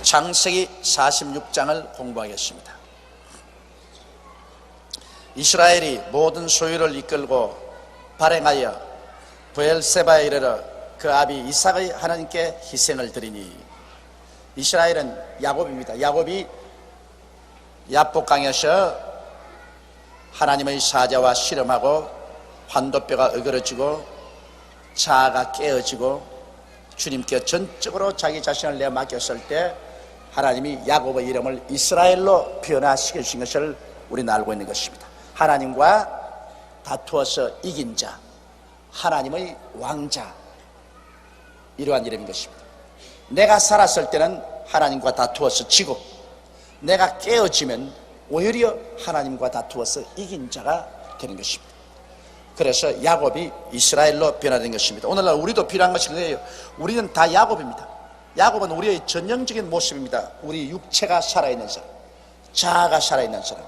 창세기 46장을 공부하겠습니다. 이스라엘이 모든 소유를 이끌고 발행하여 브엘세바에 이르러 그 아비 이삭의 하나님께 희생을 드리니, 이스라엘은 야곱입니다. 야곱이 야복강에서 하나님의 사자와 씨름하고 환도뼈가 어그러지고 자아가 깨어지고 주님께 전적으로 자기 자신을 내맡겼을 때 하나님이 야곱의 이름을 이스라엘로 변화시키신 것을 우리는 알고 있는 것입니다. 하나님과 다투어서 이긴 자, 하나님의 왕자, 이러한 이름인 것입니다. 내가 살았을 때는 하나님과 다투어서 지고, 내가 깨어지면 오히려 하나님과 다투어서 이긴 자가 되는 것입니다. 그래서 야곱이 이스라엘로 변화된 것입니다. 오늘날 우리도 필요한 것이 그거예요. 우리는 다 야곱입니다. 야곱은 우리의 전형적인 모습입니다. 우리 육체가 살아있는 사람, 자아가 살아있는 사람,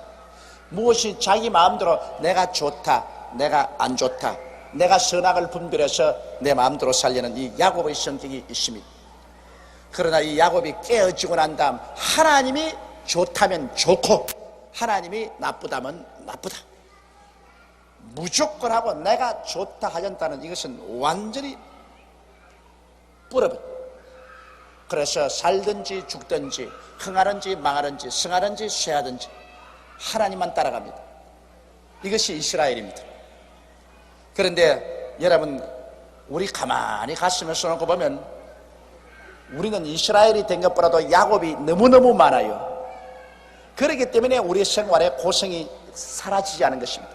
무엇이 자기 마음대로 내가 좋다, 내가 안 좋다, 내가 선악을 분별해서 내 마음대로 살려는 이 야곱의 성격이 있습니다. 그러나 이 야곱이 깨어지고 난 다음 하나님이 좋다면 좋고 하나님이 나쁘다면 나쁘다, 무조건 하고 내가 좋다 하였다는 이것은 완전히 뿌려버려. 그래서 살든지 죽든지 흥하든지 망하든지 승하든지 쇠하든지 하나님만 따라갑니다. 이것이 이스라엘입니다. 그런데 여러분, 우리 가만히 가슴에 써놓고 보면 우리는 이스라엘이 된 것보다도 야곱이 너무너무 많아요. 그렇기 때문에 우리 생활에 고생이 사라지지 않은 것입니다.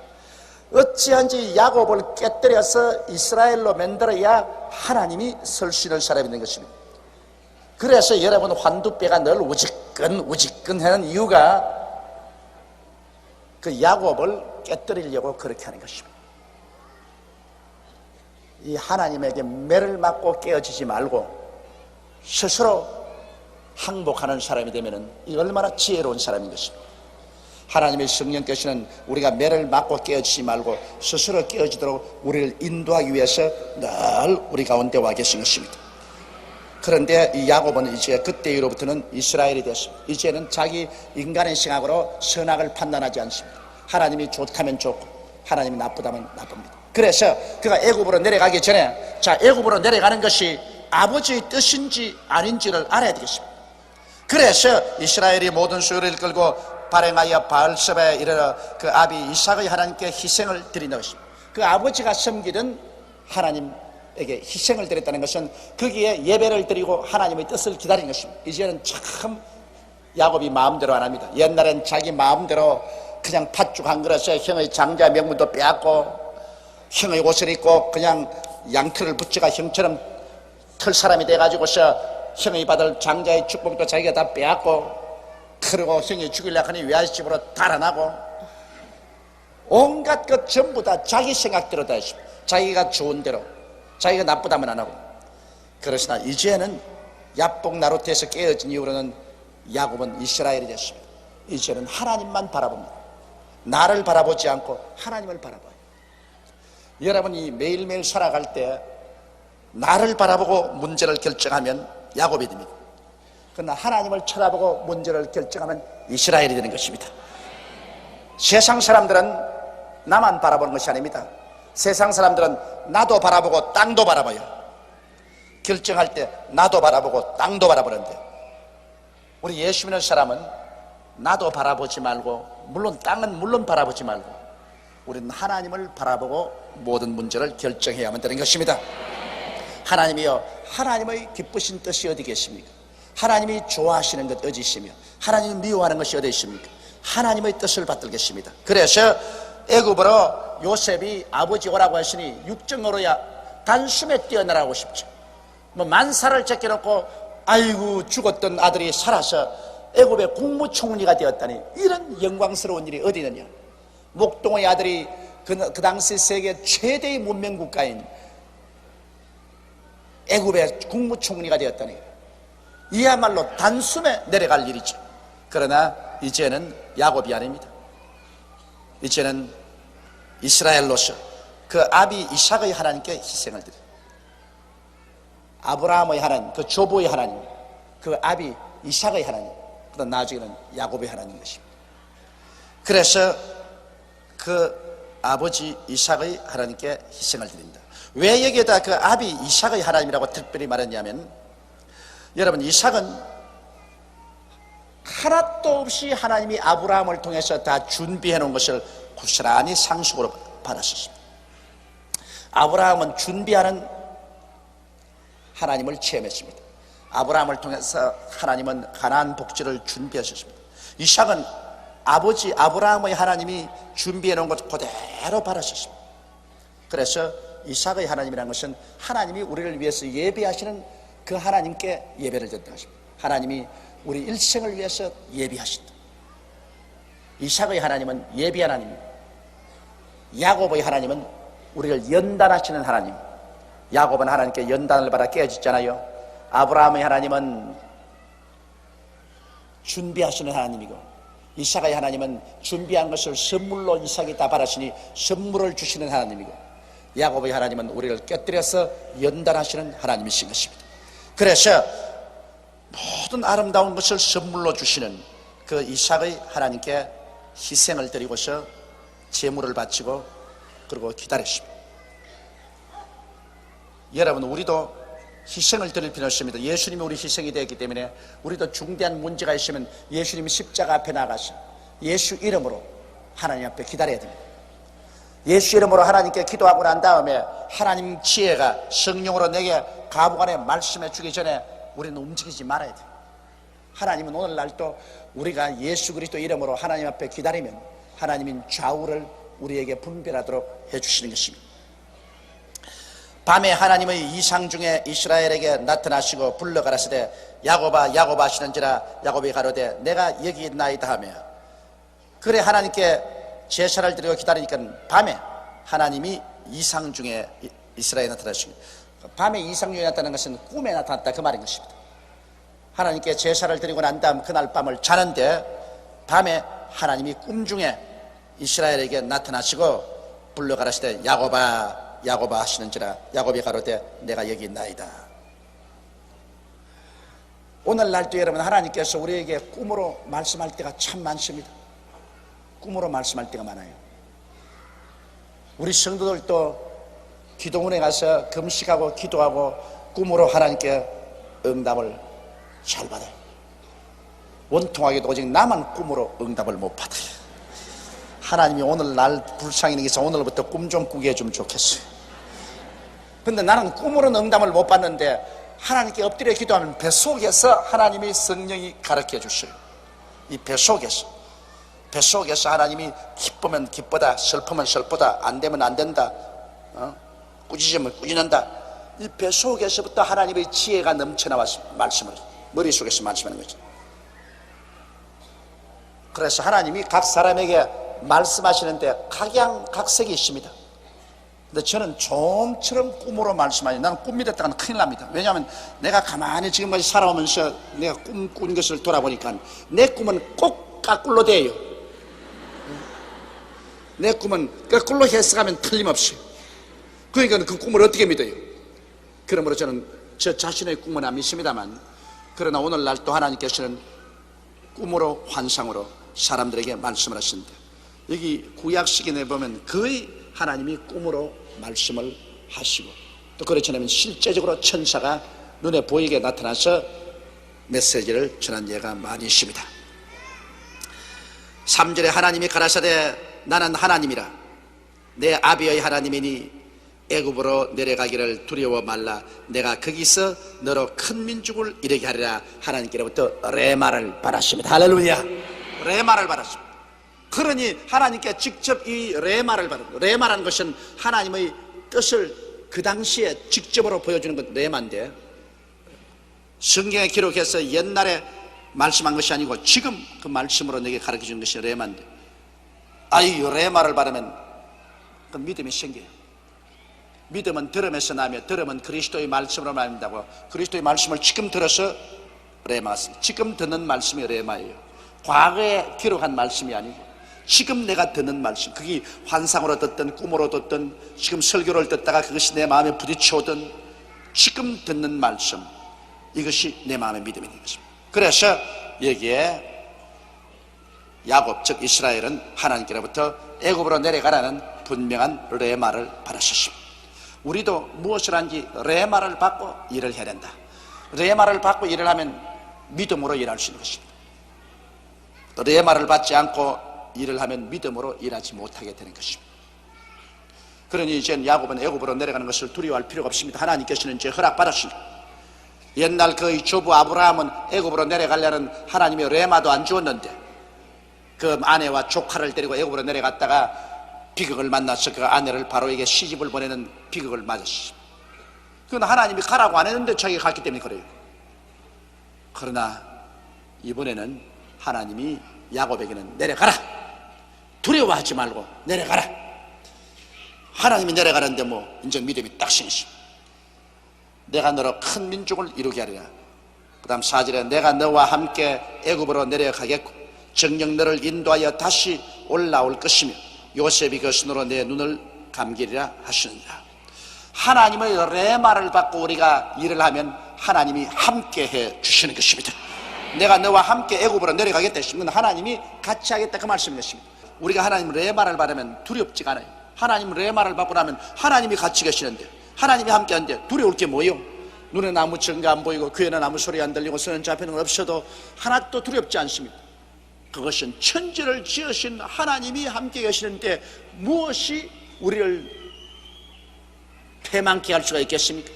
어찌한지 야곱을 깨뜨려서 이스라엘로 만들어야 하나님이 설 수 있는 사람이 있는 것입니다. 그래서 여러분, 환두뼈가 늘 우직근 하는 이유가 그 야곱을 깨뜨리려고 그렇게 하는 것입니다. 이 하나님에게 매를 맞고 깨어지지 말고 스스로 항복하는 사람이 되면 이 얼마나 지혜로운 사람인 것입니다. 하나님의 성령께서는 우리가 매를 맞고 깨어지지 말고 스스로 깨어지도록 우리를 인도하기 위해서 늘 우리 가운데 와 계신 것입니다. 그런데 이 야곱은 이제 그때 이후로부터는 이스라엘이 됐습니다. 이제는 자기 인간의 생각으로 선악을 판단하지 않습니다. 하나님이 좋다면 좋고 하나님이 나쁘다면 나쁩니다. 그래서 그가 애굽으로 내려가기 전에, 자, 애굽으로 내려가는 것이 아버지의 뜻인지 아닌지를 알아야 되겠습니다. 그래서 이스라엘이 모든 소유를 끌고 발행하여 바알세바에 이르러 그 아비 이삭의 하나님께 희생을 드린다 것입니다. 그 아버지가 섬기던 하나님에게 희생을 드렸다는 것은 거기에 예배를 드리고 하나님의 뜻을 기다린 것입니다. 이제는 참 야곱이 마음대로 안 합니다. 옛날엔 자기 마음대로 그냥 팥죽 한 그릇에 형의 장자 명분도 빼앗고 형의 옷을 입고 그냥 양털을 붙여가 형처럼 털 사람이 돼가지고서 형이 받을 장자의 축복도 자기가 다 빼앗고, 그리고 형이 죽이려고 하니 외아집으로 달아나고, 온갖 것 전부 다 자기 생각대로 다 했습니다. 자기가 좋은 대로, 자기가 나쁘다면 안 하고. 그러시나 이제는 야복 나루트에서 깨어진 이후로는 야곱은 이스라엘이 됐습니다. 이제는 하나님만 바라봅니다. 나를 바라보지 않고 하나님을 바라봐요. 여러분이 매일매일 살아갈 때 나를 바라보고 문제를 결정하면 야곱이 됩니다. 그러나 하나님을 쳐다보고 문제를 결정하면 이스라엘이 되는 것입니다. 세상 사람들은 나만 바라보는 것이 아닙니다. 세상 사람들은 나도 바라보고 땅도 바라봐요. 결정할 때 나도 바라보고 땅도 바라보는데, 우리 예수 믿는 사람은 나도 바라보지 말고, 물론 땅은 물론 바라보지 말고, 우리는 하나님을 바라보고 모든 문제를 결정해야만 되는 것입니다. 하나님이여, 하나님의 기쁘신 뜻이 어디 계십니까? 하나님이 좋아하시는 것 어디 있으며 하나님이 미워하는 것이 어디 있습니까? 하나님의 뜻을 받들겠습니다. 그래서 애굽으로 요셉이 아버지 오라고 했으니 육정으로야 단숨에 뛰어나라고 싶죠. 뭐 만사를 제껴놓고 아이고 죽었던 아들이 살아서 애굽의 국무총리가 되었다니, 이런 영광스러운 일이 어디 있느냐. 목동의 아들이 그 당시 세계 최대의 문명 국가인 애굽의 국무총리가 되었다니, 이야말로 단숨에 내려갈 일이죠. 그러나 이제는 야곱이 아닙니다. 이제는 이스라엘로서 그 아비 이삭의 하나님께 희생을 드려요. 아브라함의 하나님, 그 조부의 하나님, 그 아비 이삭의 하나님, 그다음 나중에는 야곱의 하나님인 것입니다. 그래서 그 아버지 이삭의 하나님께 희생을 드립니다. 왜 여기에다 그 아비 이삭의 하나님이라고 특별히 말했냐면, 여러분, 이삭은 하나도 없이 하나님이 아브라함을 통해서 다 준비해 놓은 것을 고스란히 상속으로 받았었습니다. 아브라함은 준비하는 하나님을 체험했습니다. 아브라함을 통해서 하나님은 가나안 복지를 준비하셨습니다. 이삭은 아버지 아브라함의 하나님이 준비해 놓은 것 그대로 받았었습니다. 그래서 이삭의 하나님이라는 것은 하나님이 우리를 위해서 예비하시는 그 하나님께 예배를 드린다 하십니다. 하나님이 우리 일생을 위해서 예비하신다. 이삭의 하나님은 예비 하나님입니다. 야곱의 하나님은 우리를 연단하시는 하나님. 야곱은 하나님께 연단을 받아 깨어졌잖아요. 아브라함의 하나님은 준비하시는 하나님이고, 이삭의 하나님은 준비한 것을 선물로 이삭이 다 받았으니 선물을 주시는 하나님이고, 야곱의 하나님은 우리를 깨뜨려서 연단하시는 하나님이신 것입니다. 그래서 모든 아름다운 것을 선물로 주시는 그 이삭의 하나님께 희생을 드리고서 제물을 바치고 그리고 기다렸습니다. 여러분, 우리도 희생을 드릴 필요는 없습니다. 예수님이 우리 희생이 되었기 때문에 우리도 중대한 문제가 있으면 예수님이 십자가 앞에 나가서 예수 이름으로 하나님 앞에 기다려야 됩니다. 예수 이름으로 하나님께 기도하고 난 다음에 하나님 지혜가 성령으로 내게 가부간에 말씀해 주기 전에 우리는 움직이지 말아야 돼요. 하나님은 오늘날도 우리가 예수 그리스도 이름으로 하나님 앞에 기다리면 하나님은 좌우를 우리에게 분별하도록 해주시는 것입니다. 밤에 하나님의 이상 중에 이스라엘에게 나타나시고 불러 가라사대 야곱아 야곱아 하시는지라 야곱이 가로되 내가 여기 있나이다 하며, 그래 하나님께 제사를 드리고 기다리니까 밤에 하나님이 이상 중에 이스라엘에 나타나시고, 밤에 이상 중에 나타나는 것은 꿈에 나타났다 그 말인 것입니다. 하나님께 제사를 드리고 난 다음 그날 밤을 자는데 밤에 하나님이 꿈 중에 이스라엘에게 나타나시고 불러 가라사대 야곱아 야곱아 하시는지라 야곱이 가로되 내가 여기 있나이다. 오늘날도 여러분, 하나님께서 우리에게 꿈으로 말씀할 때가 참 많습니다. 꿈으로 말씀할 때가 많아요. 우리 성도들도 기도원에 가서 금식하고 기도하고 꿈으로 하나님께 응답을 잘 받아요. 원통하게도 오직 나만 꿈으로 응답을 못 받아요. 하나님이 오늘 날 불쌍히 여기서 오늘부터 꿈 좀 꾸게 해주면 좋겠어요. 근데 나는 꿈으로는 응답을 못 받는데 하나님께 엎드려 기도하면 뱃속에서 하나님이 성령이 가르쳐 주셔요. 이 뱃속에서 하나님이 기쁘면 기쁘다, 슬프면 슬프다, 안 되면 안 된다, 꾸짖으면 꾸짖는다. 이 뱃속에서부터 하나님의 지혜가 넘쳐나와서 말씀을 머릿속에서 말씀하는 거죠. 그래서 하나님이 각 사람에게 말씀하시는데 각양각색이 있습니다. 근데 저는 좀처럼 꿈으로 말씀하니 나는 꿈이 됐다가는 큰일 납니다. 왜냐하면 내가 가만히 지금까지 살아오면서 내가 꿈 꾼 것을 돌아보니까 내 꿈은 꼭 까꿀로 돼요. 내 꿈은 거꾸로 해석하면 틀림없이. 그러니까 그 꿈을 어떻게 믿어요? 그러므로 저는 저 자신의 꿈은 안 믿습니다만, 그러나 오늘날 또 하나님께서는 꿈으로 환상으로 사람들에게 말씀을 하신다. 여기 구약시기에 보면 거의 하나님이 꿈으로 말씀을 하시고, 또 그렇지 않으면 실제적으로 천사가 눈에 보이게 나타나서 메시지를 전한 예가 많이 있습니다. 3절에 하나님이 가라사대 나는 하나님이라 내 아비의 하나님이니 애굽으로 내려가기를 두려워 말라. 내가 거기서 너로 큰 민족을 이르게 하리라. 하나님께로부터 레마를 받았습니다. 할렐루야. 레마를 받았습니다. 그러니 하나님께 직접 이 레마를 받은, 레마라는 것은 하나님의 뜻을 그 당시에 직접으로 보여주는 건 레마인데, 성경에 기록해서 옛날에 말씀한 것이 아니고 지금 그 말씀으로 내게 가르쳐 주는 것이 레마인데, 이 레마를 받으면 그 믿음이 생겨요. 믿음은 들음에서 나며 들음은 그리스도의 말씀으로 말한다고. 그리스도의 말씀을 지금 들어서 레마가 있습니다. 지금 듣는 말씀이 레마예요. 과거에 기록한 말씀이 아니고 지금 내가 듣는 말씀, 그게 환상으로 듣든 꿈으로 듣든 지금 설교를 듣다가 그것이 내 마음에 부딪혀오든 지금 듣는 말씀, 이것이 내 마음의 믿음이 되는 것입니다. 그래서 여기에 야곱 즉 이스라엘은 하나님께로부터 애굽으로 내려가라는 분명한 레마를 받았습니다. 우리도 무엇을 한지 레마를 받고 일을 해야 된다. 레마를 받고 일을 하면 믿음으로 일할 수 있는 것입니다. 또 레마를 받지 않고 일을 하면 믿음으로 일하지 못하게 되는 것입니다. 그러니 이제 야곱은 애굽으로 내려가는 것을 두려워할 필요가 없습니다. 하나님께서는 이제 허락받았습니다. 옛날 그의 조부 아브라함은 애굽으로 내려가려는 하나님의 레마도 안 주었는데 그 아내와 조카를 데리고 애굽으로 내려갔다가 비극을 만나서 그 아내를 바로에게 시집을 보내는 비극을 맞았습니다. 그건 하나님이 가라고 안 했는데 자기가 갔기 때문에 그래요. 그러나 이번에는 하나님이 야곱에게는 내려가라, 두려워하지 말고 내려가라. 하나님이 내려가는데 뭐 인정 믿음이 딱 생겼습니다. 내가 너로 큰 민족을 이루게 하리라. 그 다음 4절에 내가 너와 함께 애굽으로 내려가겠고 정녕 너를 인도하여 다시 올라올 것이며 요셉이 그 손으로 내 눈을 감기리라 하시느니라. 하나님의 레마를 받고 우리가 일을 하면 하나님이 함께 해 주시는 것입니다. 내가 너와 함께 애굽으로 내려가겠다 했으면 하나님이 같이 하겠다 그 말씀인 것입니다. 우리가 하나님 레마를 받으면 두렵지가 않아요. 하나님 레마를 받고 나면 하나님이 같이 계시는데 하나님이 함께 하는데 두려울 게 뭐예요? 눈에 아무 증거 안 보이고 귀에는 아무 소리 안 들리고 손에 잡히는 건 없어도 하나도 두렵지 않습니다. 그것은 천지를 지으신 하나님이 함께 계시는데 무엇이 우리를 패망케 할 수가 있겠습니까?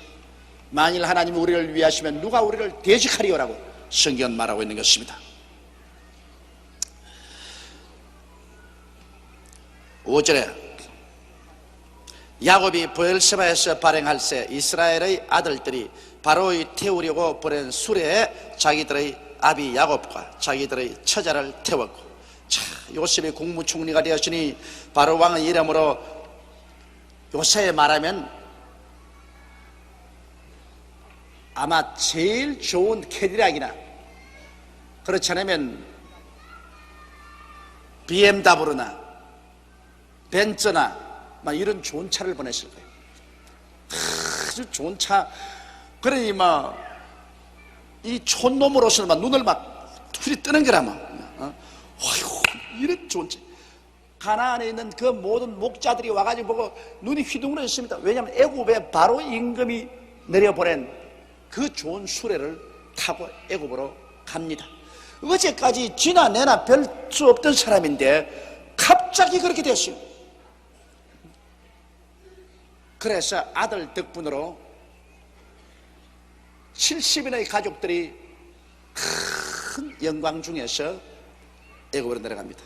만일 하나님이 우리를 위하시면 누가 우리를 대적하리요라고 성경은 말하고 있는 것입니다. 5절에 야곱이 브엘세바에서 발행할새 이스라엘의 아들들이 바로의 태우려고 보낸 수레에 자기들의 아비 야곱과 자기들의 처자를 태웠고, 자, 요셉이 국무총리가 되었으니 바로 왕의 이름으로 요새 말하면 아마 제일 좋은 캐딜락이나 그렇지 않으면 BMW나 벤츠나 막 이런 좋은 차를 보냈을 거예요. 아주 좋은 차. 그러니 막 이 촌놈으로서는 막 눈을 막 둘이 뜨는 거라 막. 어휴, 이런 좋은 차. 가나안에 있는 그 모든 목자들이 와가지고 보고 눈이 휘둥그레졌습니다. 왜냐하면 애굽에 바로 임금이 내려보낸 그 좋은 수레를 타고 애굽으로 갑니다. 어제까지 지나 내나 별 수 없던 사람인데 갑자기 그렇게 됐어요. 그래서 아들 덕분으로 70인의 가족들이 큰 영광 중에서 애굽으로 내려갑니다.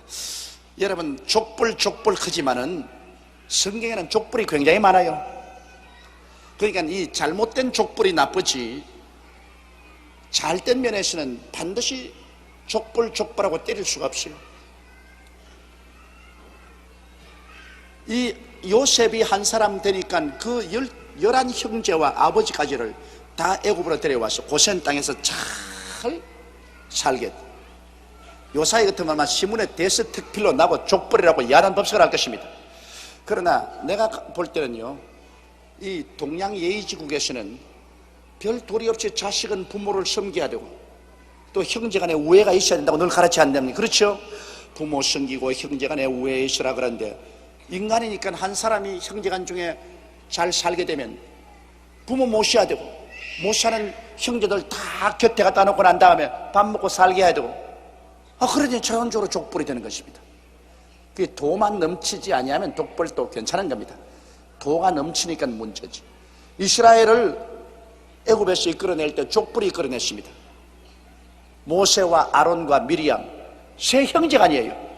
여러분, 족불 크지만은 성경에는 족불이 굉장히 많아요. 그러니까 이 잘못된 족불이 나쁘지 잘된 면에서는 반드시 족불하고 때릴 수가 없어요. 이 요셉이 한 사람 되니까 그 11 형제와 아버지까지를 다 애굽으로 데려와서 고센 땅에서 잘 살게. 요사이 같으면 아마 시문에 대스특필로 나고 족벌이라고 야단 법석을 할 것입니다. 그러나 내가 볼 때는요, 이 동양 예의지국에서는 별 도리 없이 자식은 부모를 섬겨야 되고 또 형제간에 우애가 있어야 된다고 늘 가르치 않습니까? 그렇죠? 부모 섬기고 형제간에 우애 있으라 그러는데 인간이니까 한 사람이 형제간 중에 잘 살게 되면 부모 모셔야 되고 못 사는 형제들 다 곁에 갖다 놓고 난 다음에 밥 먹고 살게 해야 되고, 그러니 자연적으로 족벌이 되는 것입니다. 그 도만 넘치지 아니하면 족벌도 괜찮은 겁니다. 도가 넘치니까 문제지. 이스라엘을 애굽에서 이끌어낼 때 족벌이 이끌어냈습니다. 모세와 아론과 미리암 세 형제간이에요.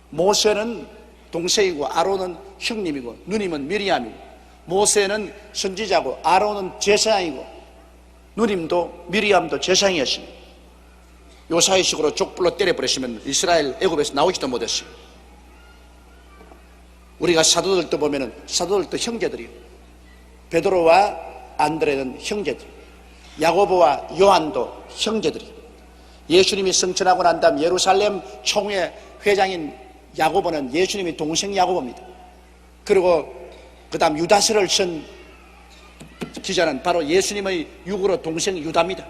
모세는 동생이고 아론은 형님이고 누님은 미리암이고, 모세는 선지자고 아론은 제사장이고 누님도 미리암도 제사장이었습니다. 요사이식으로 족불로 때려버리시면 이스라엘 애굽에서 나오지도 못했어요. 우리가 사도들도 보면은 사도들도 형제들이에요. 베드로와 안드레는 형제들, 야고보와 요한도 형제들이에요. 예수님이 승천하고 난 다음 예루살렘 총회 회장인 야고보는 예수님이 동생 야고보입니다. 그리고 그 다음 유다서를 쓴 기자는 바로 예수님의 육으로 동생 유다입니다.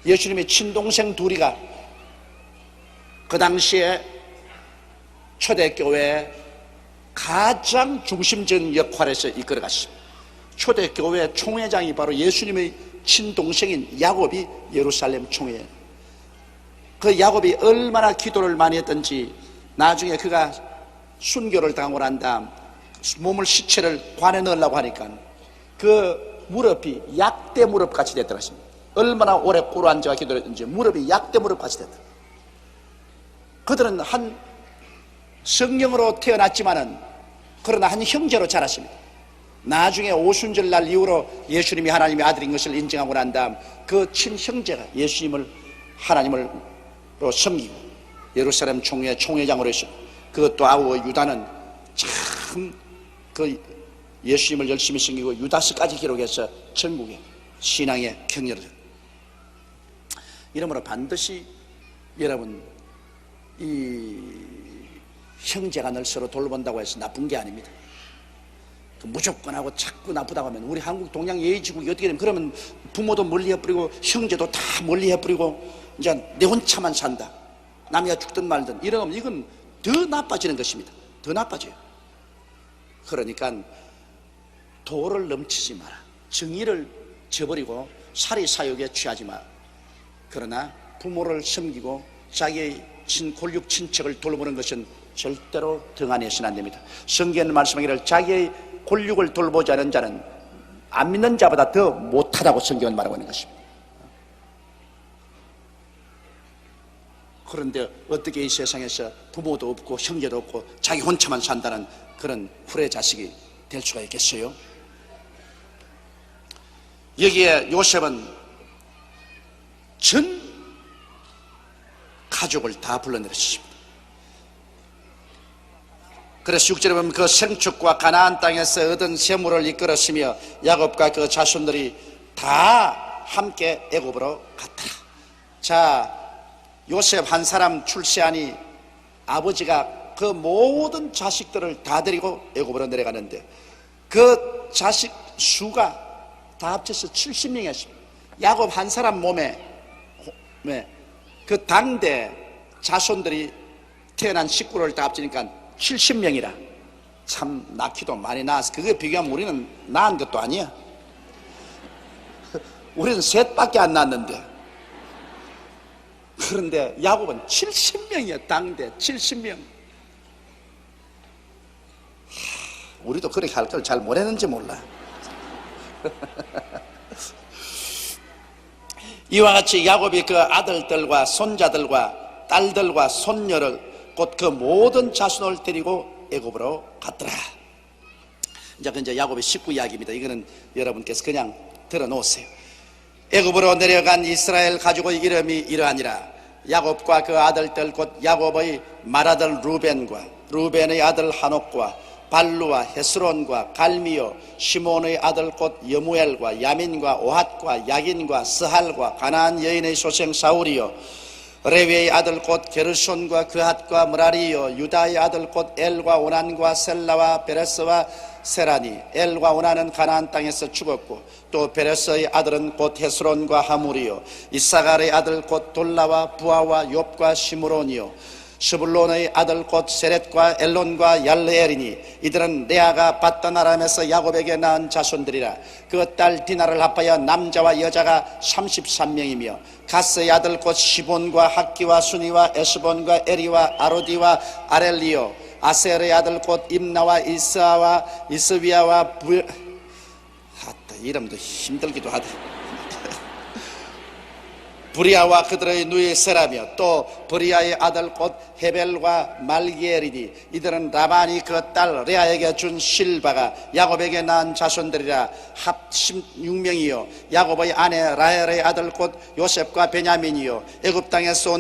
예수님의 친동생 둘이가 그 당시에 초대교회의 가장 중심적인 역할에서 이끌어갔습니다. 초대교회 총회장이 바로 예수님의 친동생인 야곱이 예루살렘 총회. 그 야곱이 얼마나 기도를 많이 했던지 나중에 그가 순교를 당하고 난 다음 몸을 시체를 관에 넣으려고 하니까 그 무릎이 약대 무릎 같이 됐더라. 얼마나 오래 꿇어 앉아 기도를 했던지 무릎이 약대 무릎 같이 됐더라. 그들은 한 성령으로 태어났지만은 그러나 한 형제로 자랐습니다. 나중에 오순절날 이후로 예수님이 하나님의 아들인 것을 인정하고 난 다음 그 친형제가 예수님을 하나님으로 섬기고 예루살렘 총회 총회장으로 했습니다. 그것도 아우어 유다는 참 그 예수님을 열심히 섬기고 유다서까지 기록해서 전국에 신앙의 격려를 했습니다. 이러므로 반드시 여러분 이 형제간을 서로 돌본다고 해서 나쁜 게 아닙니다. 무조건 하고 자꾸 나쁘다고 하면 우리 한국 동양 예의지국이 어떻게 되면 그러면 부모도 멀리해버리고 형제도 다 멀리해버리고 이제 내 혼자만 산다. 남이가 죽든 말든 이러면 이건 더 나빠지는 것입니다. 더 나빠져요. 그러니까 도를 넘치지 마라. 정의를 저버리고 사리사욕에 취하지 마라. 그러나 부모를 섬기고 자기의 골육 친척을 돌보는 것은 절대로 등한해서는 안 됩니다. 성경에는 말씀하기를 자기의 골육을 돌보지 않은 자는 안 믿는 자보다 더 못하다고 성경은 말하고 있는 것입니다. 그런데 어떻게 이 세상에서 부모도 없고 형제도 없고 자기 혼자만 산다는 그런 후레 자식이 될 수가 있겠어요? 여기에 요셉은 전 가족을 다 불러내렸습니다. 그래서 6절에 보면 그 생축과 가나안 땅에서 얻은 세물을 이끌었으며 야곱과 그 자손들이 다 함께 애굽으로 갔더라. 자, 요셉 한 사람 출세하니 아버지가 그 모든 자식들을 다 데리고 애굽으로 내려가는데 그 자식 수가 다 합쳐서 70명이었습니다. 야곱 한 사람 몸에 그 당대 자손들이 태어난 식구를 다 합치니까 70명이라 참 낳기도 많이 낳아서 그게 비교하면 우리는 낳은 것도 아니야. 우리는 셋밖에 안 낳았는데 그런데 야곱은 70명이야. 당대 70명. 우리도 그렇게 할 걸 잘 못했는지 몰라. 이와 같이 야곱이 그 아들들과 손자들과 딸들과 손녀를 곧 그 모든 자손을 데리고 애굽으로 갔더라. 이제 야곱의 식구 이야기입니다. 이거는 여러분께서 그냥 들어놓으세요. 애굽으로 내려간 이스라엘 가족의 이름이 이러하니라. 야곱과 그 아들들 곧 야곱의 맏아들 루벤의 아들 하녹과 발루와 헤스론과 갈미요 시몬의 아들 곧 여무엘과 야민과 오핫과 야긴과 스할과 가나안 여인의 소생 사울이요 레위의 아들 곧 게르손과 그핫과 므라리요 유다의 아들 곧 엘과 오난과 셀라와 베레스와 세라니. 엘과 오난은 가나안 땅에서 죽었고 또 베레스의 아들은 곧 헤스론과 하물이요 이사갈의 아들 곧 돌라와 부아와 욥과 시므론이요 스불론의 아들 곧 세렛과 엘론과 얄레엘이니 이들은 레아가 밧단 아람에서 야곱에게 낳은 자손들이라. 그 딸 디나를 합하여 남자와 여자가 33명이며 가스의 아들 곧 시본과 학기와 순이와 에스본과 에리와 아로디와 아렐리요 아셀의 아들 곧 임나와 이스아와 이스비아와 이름도 힘들기도 하다. 브리아와 그들의 누이 세라며 또 브리아의 아들 곧 헤벨과 말기엘이니 이들은 라반이 그 딸 레아에게 준 실바가 야곱에게 낳은 자손들이라. 합 16명이요 야곱의 아내 라헬의 아들 곧 요셉과 베냐민이요 애굽 땅에서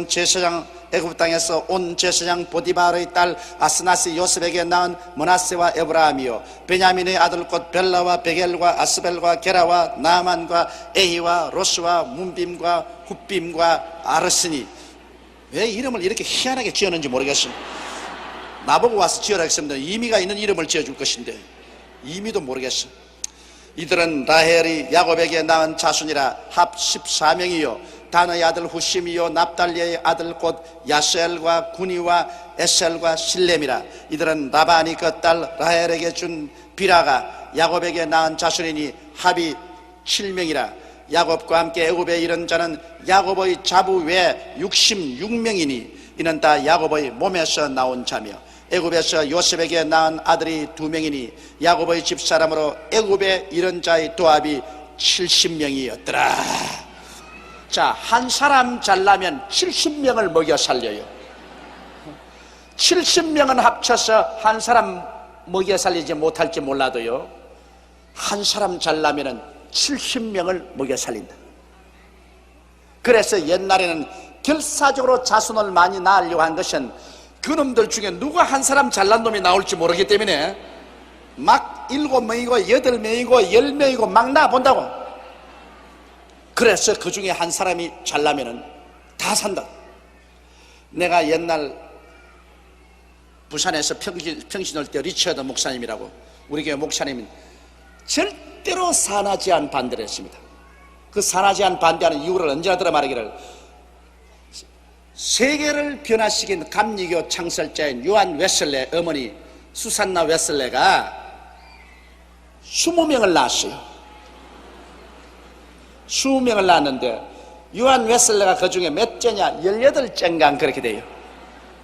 온 제사장 보디발의 딸 아스나시 요셉에게 낳은 므낫세와 에브라함이요 베냐민의 아들 곧 벨라와 베겔과 아스벨과 게라와 나만과 에히와 로스와 문빔과 훗빔과 아르스니. 왜 이름을 이렇게 희한하게 지었는지 모르겠어. 나보고 와서 지으라 했습니다. 의미가 있는 이름을 지어줄 것인데 의미도 모르겠어. 이들은 라헬이 야곱에게 낳은 자손이라 합 14명이요 다나의 아들 후심이요 납달리의 아들 곧 야셀과 구니와 에셀과 실렘이라. 이들은 라반이 그 딸 라헬에게 준 비라가 야곱에게 낳은 자손이니 합이 7명이라. 야곱과 함께 애굽에 이른 자는 야곱의 자부 외 66명이니 이는 다 야곱의 몸에서 나온 자며 애굽에서 요셉에게 낳은 아들이 2명이니 야곱의 집사람으로 애굽에 이른 자의 도합이 70명이었더라. 자, 한 사람 잘나면 70명을 먹여 살려요. 70명은 합쳐서 한 사람 먹여 살리지 못할지 몰라도요, 한 사람 잘나면 70명을 먹여 살린다. 그래서 옛날에는 결사적으로 자손을 많이 낳으려고 한 것은 그놈들 중에 누가 한 사람 잘난 놈이 나올지 모르기 때문에 막 7명이고 8명이고 10명이고 막 낳아본다고. 그래서 그 중에 한 사람이 잘나면은 다 산다. 내가 옛날 부산에서 평신 올 때 리처드 목사님이라고, 우리 교회 목사님은 절대로 산하 제한 반대를 했습니다. 그 산하 제한 반대하는 이유를 언제나 들어 말하기를, 세계를 변화시킨 감리교 창설자인 요한 웨슬레 어머니 수산나 웨슬레가 20명을 낳았어요. 20명을 낳았는데 요한 웨슬레가 그 중에 몇째냐? 18째인가 그렇게 돼요.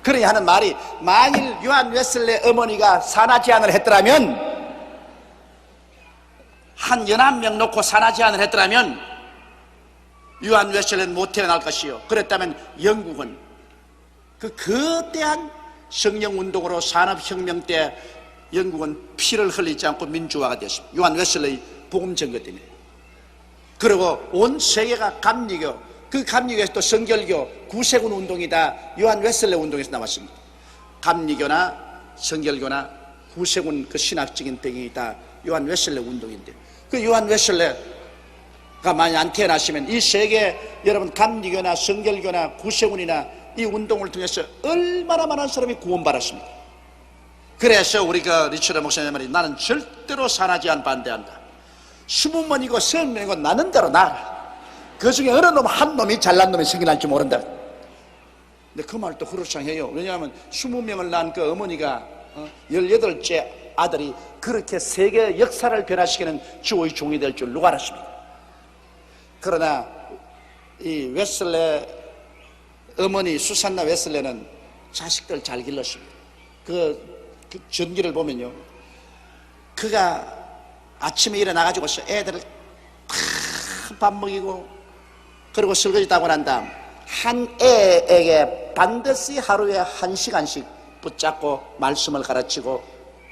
그러니 하는 말이, 만일 요한 웨슬레 어머니가 산하 제한을 했더라면, 한 11명 놓고 산하 제한을 했더라면 요한 웨슬레는 못 태어날 것이요, 그랬다면 영국은 그 거대한 성령운동으로 산업혁명 때 영국은 피를 흘리지 않고 민주화가 됐습니다. 요한 웨슬레의 복음 전거 때문에. 그리고 온 세계가 감리교, 그 감리교에서 또 성결교, 구세군 운동이 다 요한 웨슬레 운동에서 나왔습니다. 감리교나 성결교나 구세군 그 신학적인 배경이 다 요한 웨슬레 운동인데, 그 요한 웨슬레가 만약 안 태어났으면 이 세계, 여러분 감리교나 성결교나 구세군이나 이 운동을 통해서 얼마나 많은 사람이 구원받았습니다. 그래서 우리가 리처드 목사님 말이, 나는 절대로 산하 제한 반대한다. 20명이고 30명이고 나는 대로 나가. 그 중에 어느 놈 한 놈이 잘난 놈이 생겨날지 모른다. 근데 그 말도 그렇상해요. 왜냐하면 20명을 낳은 그 어머니가 18째 아들이 그렇게 세계 역사를 변화시키는 주의 종이 될 줄 누가 알았습니까? 그러나 이 웨슬레 어머니 수산나 웨슬레는 자식들 잘 길렀습니다. 그 전기를 보면요, 그가 아침에 일어나가지고 애들을 다 밥 먹이고, 그리고 설거지 따고 난 다음 한 애에게 반드시 하루에 1시간씩 붙잡고 말씀을 가르치고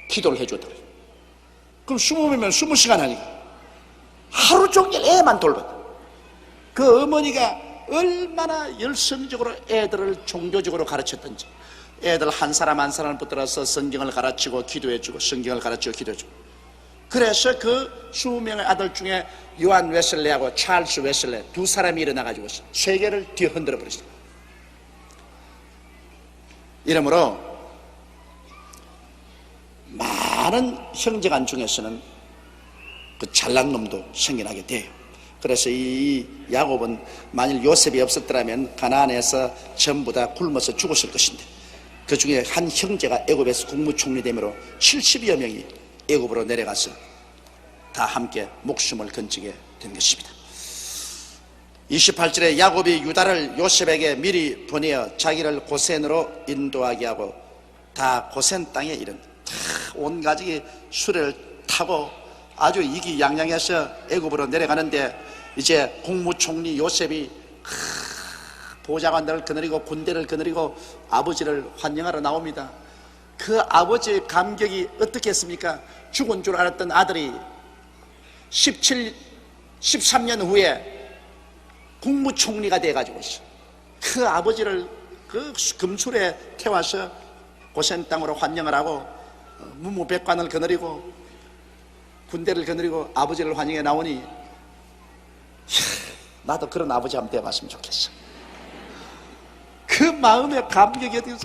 기도를 해주더래요. 그럼 20명이면 20시간 하니까 하루 종일 애만 돌봤다. 그 어머니가 얼마나 열성적으로 애들을 종교적으로 가르쳤던지, 애들 한 사람 한 사람을 붙들어서 성경을 가르치고 기도해주고, 성경을 가르치고 기도해주고. 그래서 그 20명의 아들 중에 요한 웨슬레하고 찰스 웨슬레 두 사람이 일어나가지고 세계를 뒤흔들어 버렸어요. 이러므로 많은 형제간 중에서는 그 잘난 놈도 생겨나게 돼요. 그래서 이 야곱은 만일 요셉이 없었더라면 가나안에서 전부 다 굶어서 죽었을 것인데, 그 중에 한 형제가 애굽에서 국무총리 되므로 70여 명이 애굽으로 내려가서 다 함께 목숨을 건지게 된 것입니다. 28절에 야곱이 유다를 요셉에게 미리 보내어 자기를 고센으로 인도하게 하고 다 고센 땅에 이른, 온 가족이 수레를 타고 아주 이기양양해서 애굽으로 내려가는데, 이제 국무총리 요셉이 보좌관들을 거느리고 군대를 거느리고 아버지를 환영하러 나옵니다. 그 아버지의 감격이 어떻게 했습니까? 죽은 줄 알았던 아들이 13년 후에 국무총리가 돼가지고 있어. 그 아버지를 그 금술에 태워서 고센 땅으로 환영을 하고 문무백관을 거느리고 군대를 거느리고 아버지를 환영해 나오니, 나도 그런 아버지 한번 되어봤으면 좋겠어. 그 마음의 감격이 어떻게,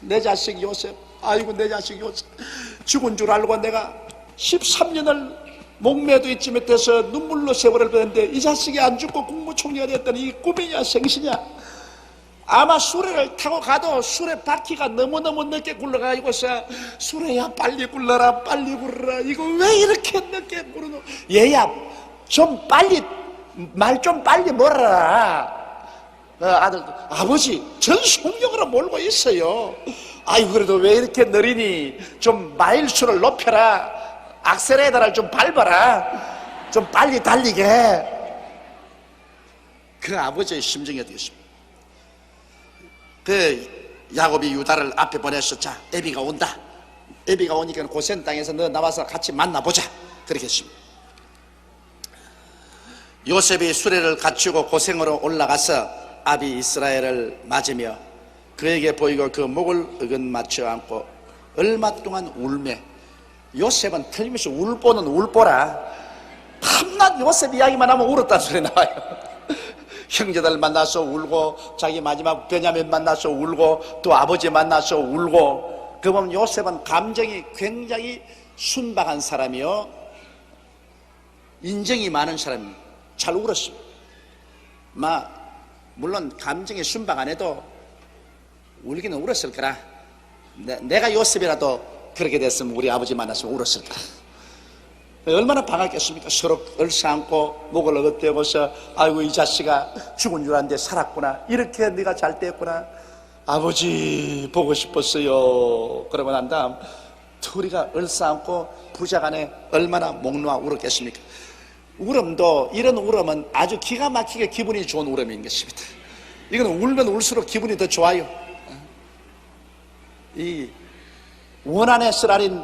내 자식 요셉, 아이고 내 자식 요셉, 죽은 줄 알고 내가 13년을 목매도 있지 못해서 눈물로 세월을 보냈는데 이 자식이 안 죽고 국무총리가 됐더니 이 꿈이냐 생시냐. 아마 수레를 타고 가도 수레 바퀴가 너무너무 늦게 굴러가지고서 수레야 빨리 굴러라 빨리 굴러라. 이거 왜 이렇게 늦게 굴러노. 얘야 좀 빨리 말 좀 빨리 몰아라. 아들도 아버지 전속력으로 몰고 있어요. 아이고 그래도 왜 이렇게 느리니. 좀 마일수를 높여라. 악셀레이터를 좀 밟아라. 좀 빨리 달리게. 그 아버지의 심정이 어떻겠습니까? 그 야곱이 유다를 앞에 보내서 자 애비가 온다. 애비가 오니까 고센 땅에서 너 나와서 같이 만나보자. 그렇게 했습니다. 요셉이 수레를 갖추고 고생으로 올라가서 아비 이스라엘을 맞으며 그에게 보이고 그 목을 어긋맞춰 안고 얼마 동안 울며. 요셉은 틀림없이 울보는 울보라. 밤낮 요셉 이야기만 하면 울었다는 소리 나와요. 형제들 만나서 울고 자기 마지막 베냐민 만나서 울고 또 아버지 만나서 울고. 그 보면 요셉은 감정이 굉장히 순박한 사람이요 인정이 많은 사람입니다. 잘 울었습니다. 물론 감정이 순박 안 해도 울기는 울었을 거라. 내가 요셉이라도 그렇게 됐으면 우리 아버지 만났으면 울었을 거라. 얼마나 반갑겠습니까? 서로 얼싸안고 목을 어긋대고서 아이고 이 자식아 죽은 줄 알았는데 살았구나. 이렇게 네가 잘 됐구나. 아버지 보고 싶었어요. 그러고 난 다음 둘이가 얼싸안고 부자간에 얼마나 목 놓아 울었겠습니까? 울음도 이런 울음은 아주 기가 막히게 기분이 좋은 울음인 것입니다. 이건 울면 울수록 기분이 더 좋아요. 이 원한에 쓰라린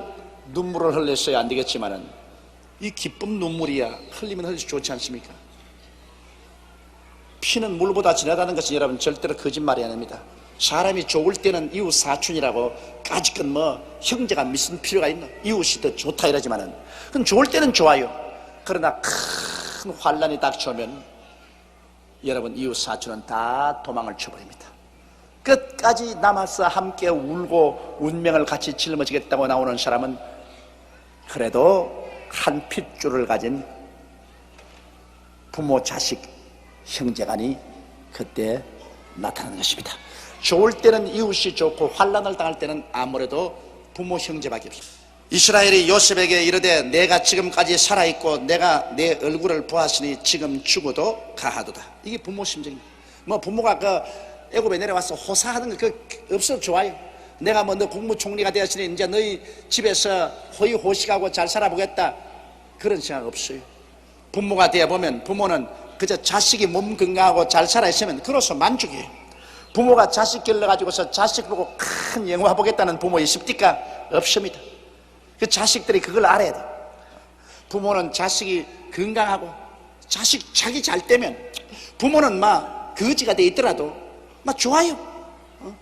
눈물을 흘렸어야 안 되겠지만은 이 기쁨 눈물이야 흘리면 흘릴수록 좋지 않습니까? 피는 물보다 진하다는 것은 여러분 절대로 거짓말이 아닙니다. 사람이 좋을 때는 이웃 사촌이라고 까짓것 형제가 믿을 필요가 있나. 이웃이 더 좋다 이러지만은 그건 좋을 때는 좋아요. 그러나 큰 환란이 닥쳐오면 여러분 이웃 사촌은 다 도망을 쳐버립니다. 끝까지 남아서 함께 울고 운명을 같이 짊어지겠다고 나오는 사람은 그래도 한 핏줄을 가진 부모 자식 형제간이 그때 나타나는 것입니다. 좋을 때는 이웃이 좋고 환난을 당할 때는 아무래도 부모 형제밖에 없습니다. 이스라엘이 요셉에게 이르되 내가 지금까지 살아있고 내가 내 얼굴을 보았으니 지금 죽어도 가하도다. 이게 부모 심정입니다. 부모가 애굽에 내려와서 호사하는 거 없어도 좋아요. 내가 너 국무총리가 되었으니 이제 너희 집에서 호의호식하고 잘 살아보겠다. 그런 생각 없어요. 부모가 되어보면 부모는 그저 자식이 몸 건강하고 잘 살아있으면 그로서 만족해요. 부모가 자식 길러가지고서 자식 보고 큰 영화 보겠다는 부모 있습니까? 없습니다. 그 자식들이 그걸 알아야 돼. 부모는 자식이 건강하고 자기 잘 되면 부모는 거지가 돼 있더라도 좋아요.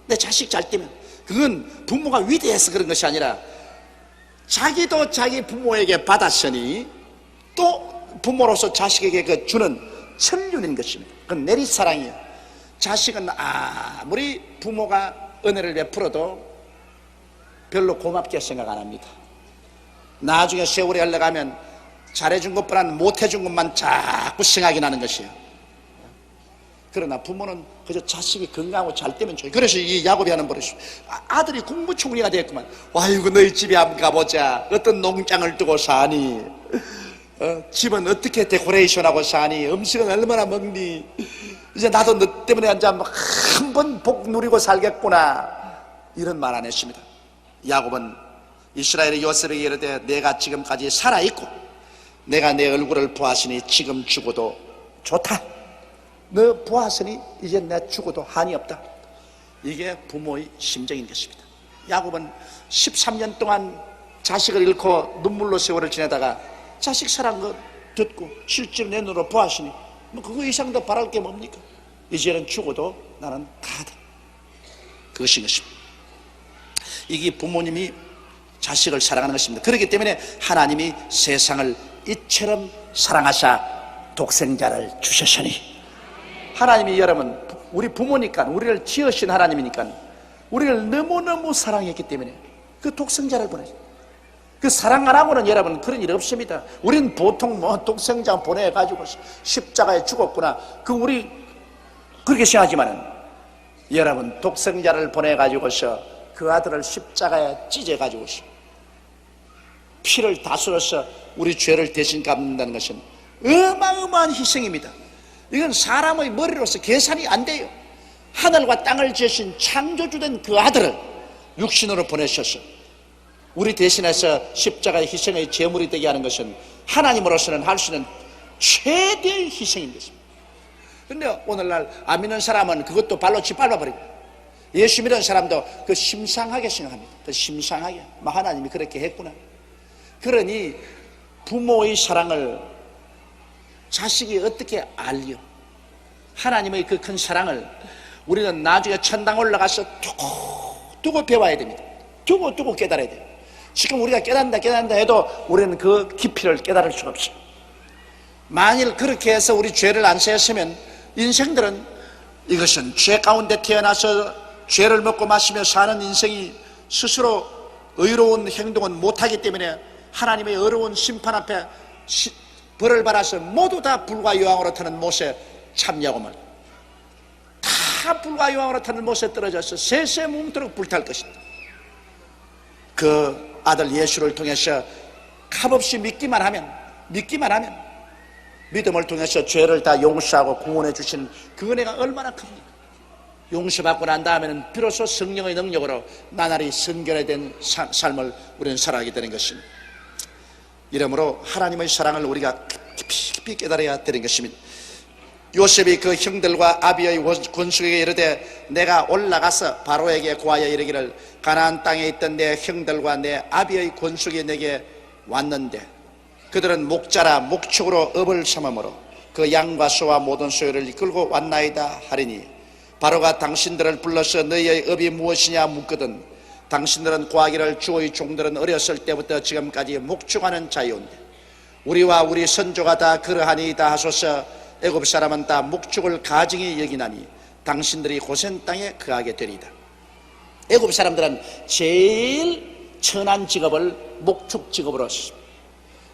내 자식 잘 되면. 그건 부모가 위대해서 그런 것이 아니라 자기도 자기 부모에게 받았으니 또 부모로서 자식에게 주는 천륜인 것입니다. 그건 내리사랑이에요. 자식은 아무리 부모가 은혜를 베풀어도 별로 고맙게 생각 안 합니다. 나중에 세월이 흘러가면 잘해준 것보다는 못해준 것만 자꾸 생각이 나는 것이에요. 그러나 부모는 그저 자식이 건강하고 잘 되면 좋아요. 그래서 이 야곱이 하는 버릇이 아들이 국무총리가 됐구만. 아이고 너희 집에 한번 가보자. 어떤 농장을 두고 사니? 집은 어떻게 데코레이션하고 사니? 음식은 얼마나 먹니? 이제 나도 너 때문에 한번 복 누리고 살겠구나. 이런 말 안 했습니다. 야곱은 이스라엘의 요셉에게 이르되 내가 지금까지 살아있고 내가 내 얼굴을 보았으니 지금 죽어도 좋다. 너 보았으니 이제 내가 죽어도 한이 없다. 이게 부모의 심정인 것입니다. 야곱은 13년 동안 자식을 잃고 눈물로 세월을 지내다가 자식 사랑 거 듣고 실제로 내 눈으로 보았으니 그거 이상 더 바랄 게 뭡니까? 이제는 죽어도 나는 가다. 그것인 것입니다. 이게 부모님이 자식을 사랑하는 것입니다. 그렇기 때문에 하나님이 세상을 이처럼 사랑하사 독생자를 주셨으니, 하나님이 여러분 우리 부모니까, 우리를 지으신 하나님이니까 우리를 너무너무 사랑했기 때문에 그 독생자를 보내셨어요. 그 사랑 안 하고는 여러분 그런 일 없습니다. 우리는 보통 뭐 독생자 보내가지고 십자가에 죽었구나, 그 우리 그렇게 생각하지만은 여러분 독생자를 보내가지고서 그 아들을 십자가에 찢어가지고서 피를 다 쏟아서 우리 죄를 대신 갚는다는 것은 어마어마한 희생입니다. 이건 사람의 머리로서 계산이 안 돼요. 하늘과 땅을 지으신 창조주된 그 아들을 육신으로 보내셔서 우리 대신해서 십자가의 희생의 제물이 되게 하는 것은 하나님으로서는 할 수 있는 최대의 희생인 것입니다. 그런데 오늘날 안 믿는 사람은 그것도 발로 짓밟아버리고, 예수 믿는 사람도 그 심상하게 생각합니다. 그 심상하게, 하나님이 그렇게 했구나. 그러니 부모의 사랑을 자식이 어떻게 알려? 하나님의 그 큰 사랑을 우리는 나중에 천당 올라가서 두고 배워야 됩니다. 두고 깨달아야 돼요. 지금 우리가 깨닫는다 해도 우리는 그 깊이를 깨달을 수가 없어요. 만일 그렇게 해서 우리 죄를 안 세웠으면 인생들은 이것은 죄 가운데 태어나서 죄를 먹고 마시며 사는 인생이 스스로 의로운 행동은 못하기 때문에 하나님의 어려운 심판 앞에 벌을 받아서 모두 다 불과 여왕으로 타는 못에 참여하고만 다 불과 여왕으로 타는 못에 떨어져서 세세 뭉도록 불탈 것입니다. 그 아들 예수를 통해서 값없이 믿기만 하면 믿음을 통해서 죄를 다 용서하고 구원해 주신 그 은혜가 얼마나 큽니까? 용서받고 난 다음에는 비로소 성령의 능력으로 나날이 선결된 삶을 우리는 살아가게 되는 것입니다. 이러므로 하나님의 사랑을 우리가 깊이 깨달아야 되는 것입니다. 요셉이 그 형들과 아비의 권속에게 이르되 내가 올라가서 바로에게 고하여 이르기를 가나안 땅에 있던 내 형들과 내 아비의 권속이 내게 왔는데 그들은 목자라 목축으로 업을 삼음으로 그 양과 소와 모든 소유를 이끌고 왔나이다 하리니 바로가 당신들을 불러서 너희의 업이 무엇이냐 묻거든 당신들은 고하기를 주의 종들은 어렸을 때부터 지금까지 목축하는 자유인데 우리와 우리 선조가 다 그러하니이다 하소서. 애굽 사람은 다 목축을 가증히 여기나니 당신들이 고센 땅에 거하게 되리이다. 애굽 사람들은 제일 천한 직업을 목축 직업으로 했습니다.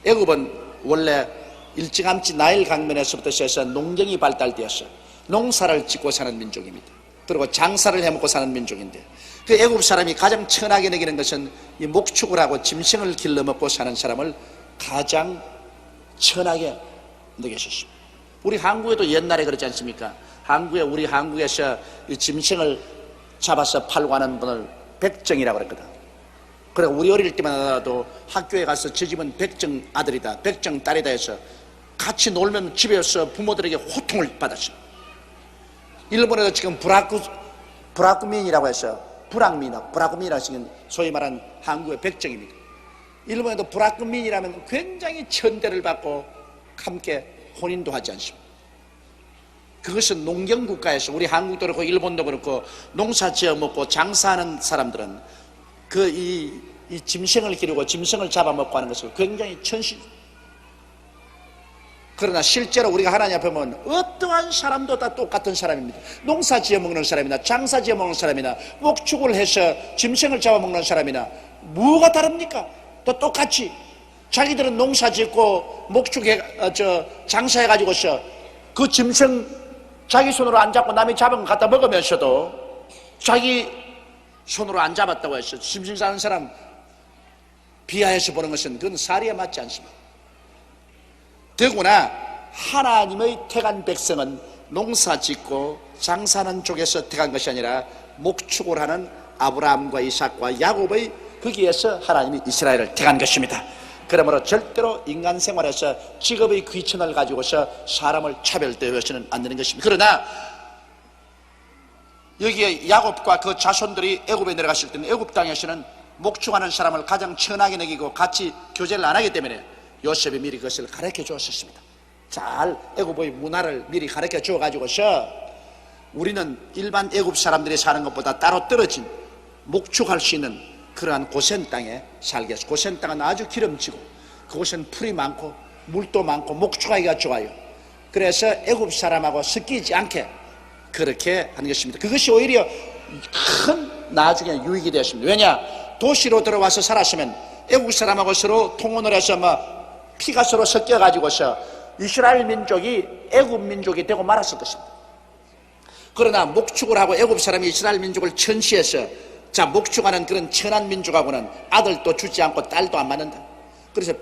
애굽은 원래 일찌감치 나일 강변에서부터 시작해서 농경이 발달되었어요. 농사를 짓고 사는 민족입니다. 그리고 장사를 해먹고 사는 민족인데 그 애굽 사람이 가장 천하게 여기는 것은 이 목축을 하고 짐승을 길러먹고 사는 사람을 가장 천하게 여기셨습니다. 우리 한국에도 옛날에 그렇지 않습니까? 우리 한국에서 이 짐승을 잡아서 팔고 하는 분을 백정이라고 그랬거든. 그래 우리 어릴 때만 하더라도 학교에 가서 저 집은 백정 아들이다, 백정 딸이다 해서 같이 놀면 집에서 부모들에게 호통을 받았어요. 일본에도 지금 브라쿠민이라고 해서 브라쿠민이라고 하시는 소위 말하는 한국의 백정입니다. 일본에도 브라쿠민이라면 굉장히 천대를 받고 함께 혼인도 하지 않습니다. 그것은 농경국가에서 우리 한국도 그렇고 일본도 그렇고 농사 지어 먹고 장사하는 사람들은 이 짐승을 기르고 짐승을 잡아먹고 하는 것을 굉장히 천시. 그러나 실제로 우리가 하나님 앞에 보면 어떠한 사람도 다 똑같은 사람입니다. 농사 지어 먹는 사람이나 장사 지어 먹는 사람이나 목축을 해서 짐승을 잡아먹는 사람이나 뭐가 다릅니까? 또 똑같이 자기들은 농사 짓고 장사해가지고서 그 짐승 자기 손으로 안 잡고 남이 잡은 거 갖다 먹으면서도 자기 손으로 안 잡았다고 해서 짐승 사는 사람 비하해서 보는 것은 그건 사리에 맞지 않습니다. 더구나 하나님의 택한 백성은 농사 짓고 장사하는 쪽에서 택한 것이 아니라 목축을 하는 아브라함과 이삭과 야곱의 거기에서 하나님이 이스라엘을 택한 것입니다. 그러므로 절대로 인간 생활에서 직업의 귀천을 가지고서 사람을 차별되어서는 안 되는 것입니다. 그러나 여기에 야곱과 그 자손들이 애굽에 내려갔을 때는 애굽 땅에서는 목축하는 사람을 가장 천하게 여기고 같이 교제를 안 하기 때문에 요셉이 미리 그것을 가르쳐 주었습니다. 잘 애굽의 문화를 미리 가르쳐 줘 가지고서 우리는 일반 애굽 사람들이 사는 것보다 따로 떨어진 목축할 수 있는 그러한 고센 땅에 살게 했어요. 고센 땅은 아주 기름지고 그곳은 풀이 많고 물도 많고 목축하기가 좋아요. 그래서 애굽 사람하고 섞이지 않게 그렇게 하는 것입니다. 그것이 오히려 큰 나중에 유익이 되었습니다. 왜냐? 도시로 들어와서 살았으면 애국 사람하고 서로 통혼을 해서 피가 서로 섞여가지고서 이스라엘 민족이 애국 민족이 되고 말았을 것입니다. 그러나 목축을 하고 애국 사람이 이스라엘 민족을 천시해서 목축하는 그런 천한 민족하고는 아들도 주지 않고 딸도 안 맞는다. 그래서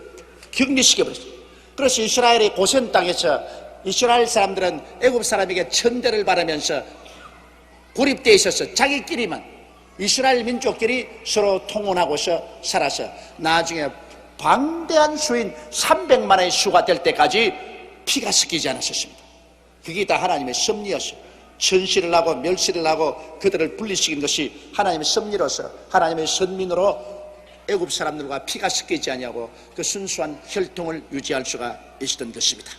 격리시켜버렸어요. 그래서 이스라엘의 고센 땅에서 이스라엘 사람들은 애국 사람에게 천대를 바라면서 고립되어 있어서 자기끼리만 이스라엘 민족끼리 서로 통혼하고서 살아서 나중에 방대한 수인 300만의 수가 될 때까지 피가 섞이지 않았었습니다. 그게 다 하나님의 섭리였어요. 천시를 하고 멸시를 하고 그들을 분리시킨 것이 하나님의 섭리로서 하나님의 선민으로 애굽 사람들과 피가 섞이지 아니하고 그 순수한 혈통을 유지할 수가 있었던 것입니다.